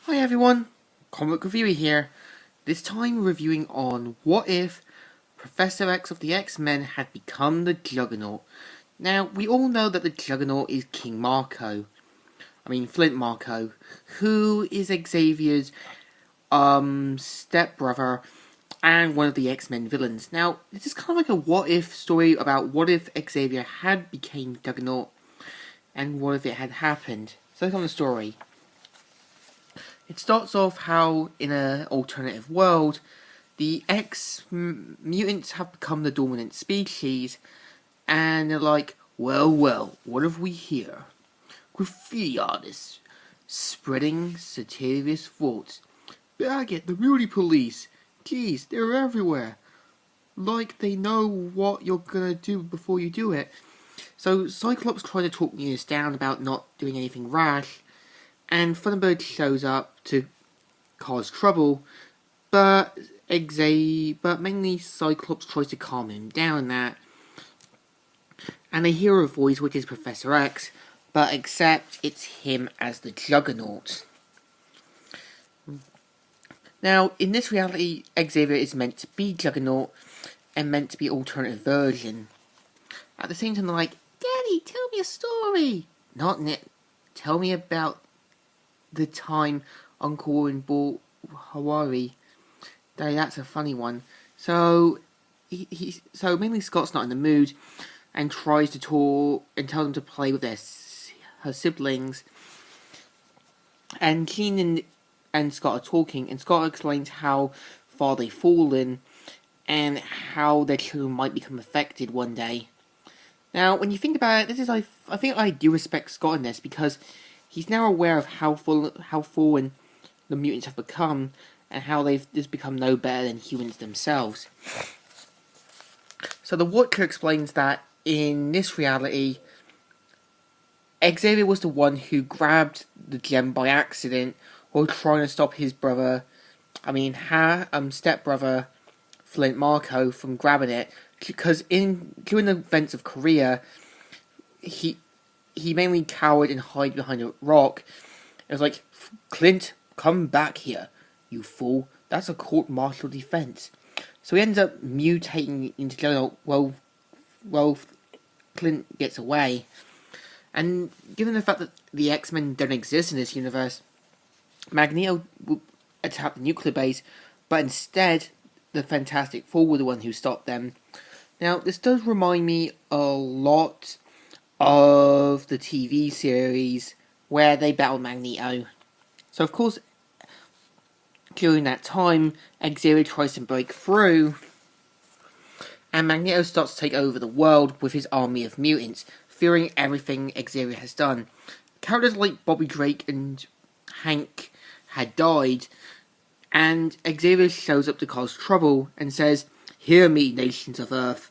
Hi everyone, Comic Reviewer here. This time reviewing on what if Professor X of the X-Men had become the Juggernaut. Now, we all know that the Juggernaut is King Marco. Flint Marco, who is Xavier's stepbrother and one of the X-Men villains. Now, this is kind of like a what if story about what if Xavier had became Juggernaut and what if it had happened. So let's go on the story. It starts off how, in an alternative world, the X-mutants have become the dominant species, and they're like, well, what have we here? Graffiti artists, spreading satiric thoughts. Bag it, the beauty police. Geez, they're everywhere. Like they know what you're gonna do before you do it. So Cyclops tries to talk mutants down about not doing anything rash, and Thunderbird shows up to cause trouble, but mainly Cyclops tries to calm him down and they hear a voice which is Professor X, but except it's him as the Juggernaut. Now, in this reality, Xavier is meant to be Juggernaut and meant to be alternative version. At the same time, they're like, Daddy, tell me a story! Not Nick. Tell me about the time Uncle Owen bought Hawaii. Daddy, that's a funny one. So mainly Scott's not in the mood and tries to talk and tell them to play with her siblings. And Jean and Scott are talking, and Scott explains how far they've fallen and how their children might become affected one day. Now, when you think about it, I think I do respect Scott in this because he's now aware of how fallen the mutants have become and how they've just become no better than humans themselves. So the Watcher explains that in this reality, Xavier was the one who grabbed the gem by accident while trying to stop his stepbrother Flint Marco from grabbing it, because during the events of Korea, he mainly cowered and hid behind a rock. It was like, Clint, come back here, you fool. That's a court-martial defense. So he ends up mutating into Juggernaut while Clint gets away. And given the fact that the X-Men don't exist in this universe, Magneto will attack the nuclear base, but instead, the Fantastic Four were the one who stopped them. Now, this does remind me a lot of the TV series where they battle Magneto. So, of course, during that time, Xavier tries to break through, and Magneto starts to take over the world with his army of mutants, fearing everything Xavier has done. Characters like Bobby Drake and Hank had died, and Xavier shows up to cause trouble and says, "Hear me, nations of Earth.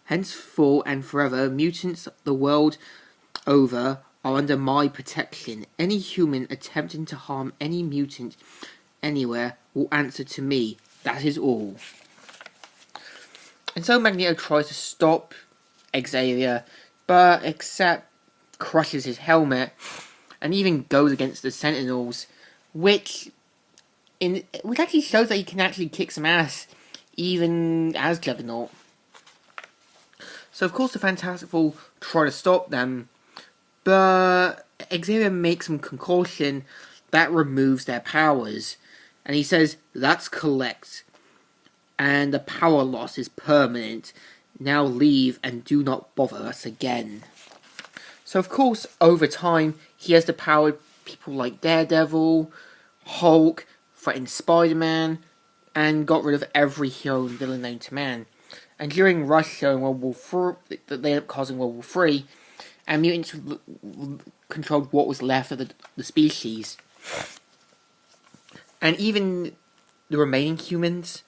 Henceforth and forever, mutants the world over are under my protection. Any human attempting to harm any mutant anywhere will answer to me. That is all." And so Magneto tries to stop Xavier, but except crushes his helmet and even goes against the Sentinels, which actually shows that he can actually kick some ass even as Juggernaut. So of course the Fantastic Four try to stop them, but Xavier makes some concoction that removes their powers, and he says, "That's correct, and the power loss is permanent. Now leave and do not bother us again." So of course, over time, he has the power people like Daredevil, Hulk, threatened Spider-Man, and got rid of every hero and villain known to man. And during Russia in World War III, they ended up causing World War III, and mutants controlled what was left of the species. And even the remaining humans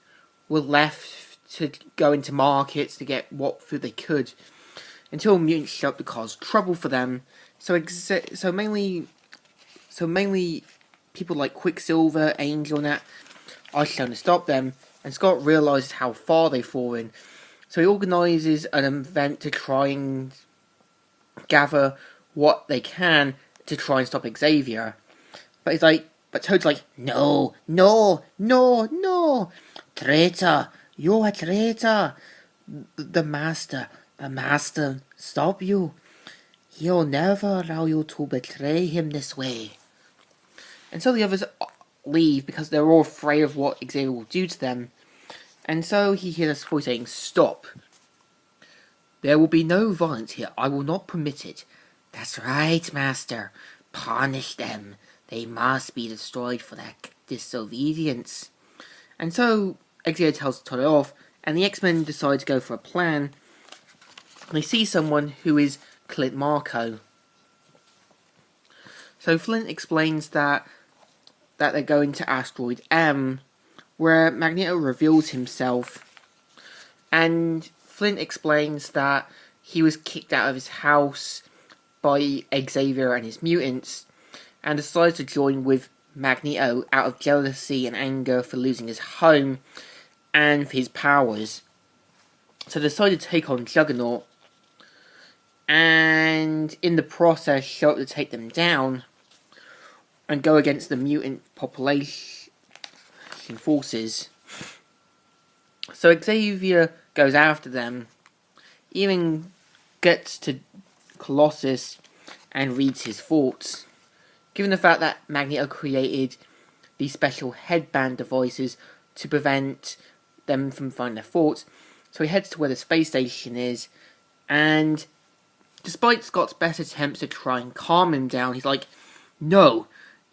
were left to go into markets to get what food they could, until mutants showed up to cause trouble for them. So mainly people like Quicksilver, Angel, and that are shown to stop them. And Scott realizes how far they've fallen, so he organizes an event to try and gather what they can to try and stop Xavier. but Toad's like, no, no, no, no, traitor, you're a traitor. The master, stop you. He'll never allow you to betray him this way. And so the others leave because they're all afraid of what Xavier will do to them. And so he hears a voice saying, stop. There will be no violence here. I will not permit it. That's right, Master. Punish them. They must be destroyed for their disobedience. And so Xavier tells Todd off, and the X-Men decide to go for a plan. They see someone who is Clint Marco. So Flint explains that they're going to Asteroid M, where Magneto reveals himself. And Flint explains that he was kicked out of his house by Xavier and his mutants, and decides to join with Magneto out of jealousy and anger for losing his home and for his powers. So they decided to take on Juggernaut, and in the process show up to take them down and go against the mutant population forces. So Xavier goes after them, even gets to Colossus and reads his thoughts. Given the fact that Magneto created these special headband devices to prevent them from finding their thoughts, so he heads to where the space station is, and despite Scott's best attempts to try and calm him down, he's like, no,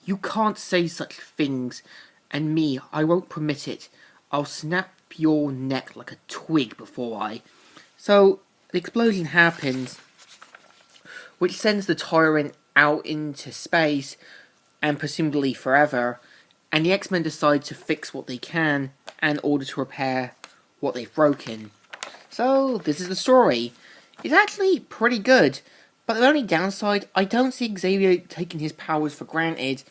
you can't say such things, and me, I won't permit it. I'll snap your neck like a twig before I... So, the explosion happens, which sends the Tyrant out into space, and presumably forever, and the X-Men decide to fix what they can in order to repair what they've broken. So, this is the story. It's actually pretty good, but the only downside, I don't see Xavier taking his powers for granted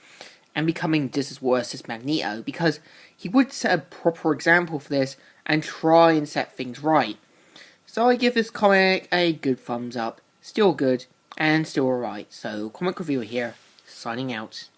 and becoming just as worse as Magneto, because he would set a proper example for this and try and set things right. So I give this comic a good thumbs up. Still good, and still alright. So, Comic Reviewer here, signing out.